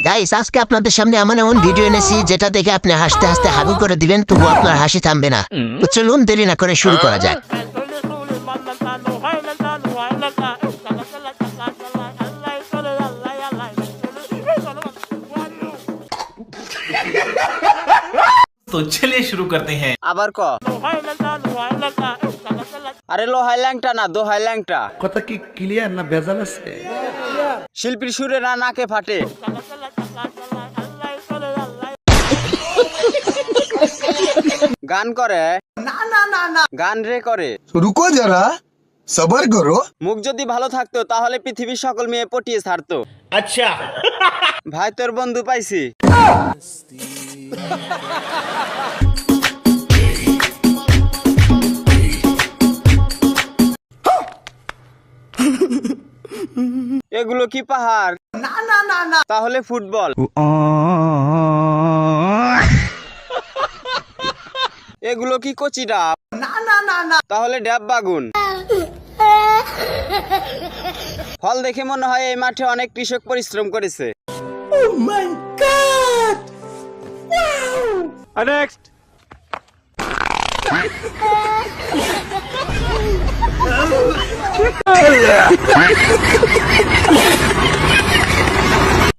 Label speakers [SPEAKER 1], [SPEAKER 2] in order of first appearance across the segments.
[SPEAKER 1] Guys আজকে আপনাদের সামনে এমন এমন ভিডিও এনেছি যেটা দেখে আপনি হাসতে হাসতে হাগু করে দিবেন, তবু আপনার হাসি থামবে না। তো চলুন দেরি না করে শুরু করা যাক।
[SPEAKER 2] तो चलिए शुरू करते हैं।
[SPEAKER 3] আবার ক আরে লোহাই ল্যাংটা না দোহাই ল্যাংটা
[SPEAKER 4] কথা কি ক্লিয়ার না ভেজাল আছে?
[SPEAKER 3] শিল্পীর সুরে না নাকে ফাটে। গান করে না না না না গান রে করে।
[SPEAKER 5] रुको जरा सबर करो।
[SPEAKER 3] মুখ যদি ভালো থাকতো তাহলে পৃথিবীর সকল মেয়ে পটিয়ে ছাড়তো।
[SPEAKER 2] अच्छा
[SPEAKER 3] ভাই তোর বন্ধু পাইছি। এগুলো কি পাহাড়? না না না না তাহলে ফুটবল। এগুলো কি কচি ডাব? না না না না তাহলে ডাব বাগুন। ফল দেখে মনে হয় এই মাঠে অনেক কৃষক পরিশ্রম করেছে। নেক্সট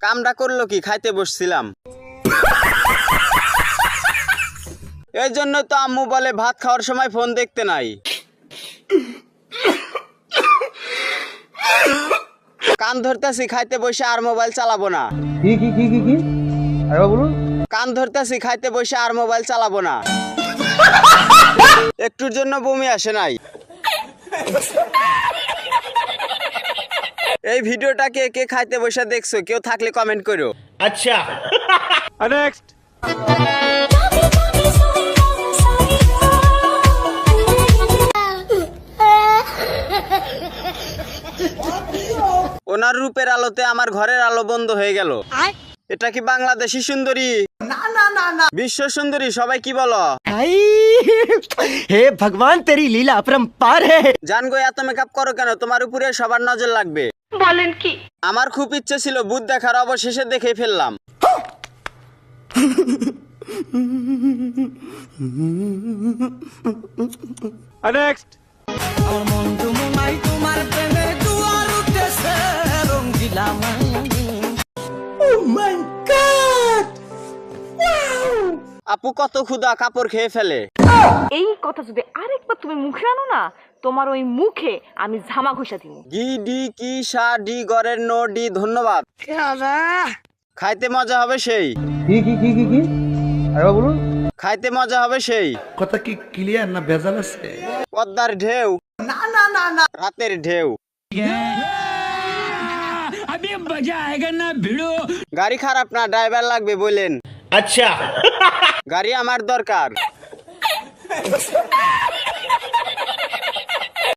[SPEAKER 3] কামটা করলো কি? খাইতে বসছিলাম। এই জন্য তো আম্মু বলে ভাত খাওয়ার সময় ফোন দেখতে নাই। কান ধরতেছি খাইতে বসে আর মোবাইল চালাবো না। কান ধরতেছি খাইতে বসে আর মোবাইল চালাবো না। একটুর জন্য বমি আসে নাই। এই ভিডিওটা কে কে খাইতে বসে দেখছো? কেউ থাকলে কমেন্ট করো।
[SPEAKER 2] अच्छा
[SPEAKER 3] নেক্সট ওনার রূপের আলোতে আমার ঘরের আলো বন্ধ হয়ে গেল। এটা কি বাংলাদেশি সুন্দরী? না না না না বিশ্ব সুন্দরী সবাই কি বলো?
[SPEAKER 6] हे भगवान तेरी लीला अपरंपार है।
[SPEAKER 3] জান গো এত মেকআপ করো কেন? তোমার উপরে সবার নজর লাগবে।
[SPEAKER 7] বলেন কি?
[SPEAKER 3] আমার খুব ইচ্ছে ছিল ভূত দেখার, অবশেষে দেখে ফেললাম। নেক্সট আপু কত ক্ষুধা, কাপড় খেয়ে ফেলে।
[SPEAKER 7] এই কথা যদি আরেকবার তুমি মুখে আনো না, তোমার ওই মুখে আমি ঝামা ঘষা দিব।
[SPEAKER 3] গি ডি কি সা ডি গরের নো ডি। ধন্যবাদ। খাইতে মজা হবে সেই।
[SPEAKER 4] কি আরে বলুন,
[SPEAKER 3] খাইতে মজা হবে সেই।
[SPEAKER 4] কথা কি ক্লিয়ার না ভেজাল আছে?
[SPEAKER 3] পদ্মার ঢেউ না না না না রাতের ঢেউ। গাড়ি খারাপ না, ড্রাইভার লাগবে বলেন।
[SPEAKER 2] अच्छा
[SPEAKER 3] গাড়ি আমার দরকার।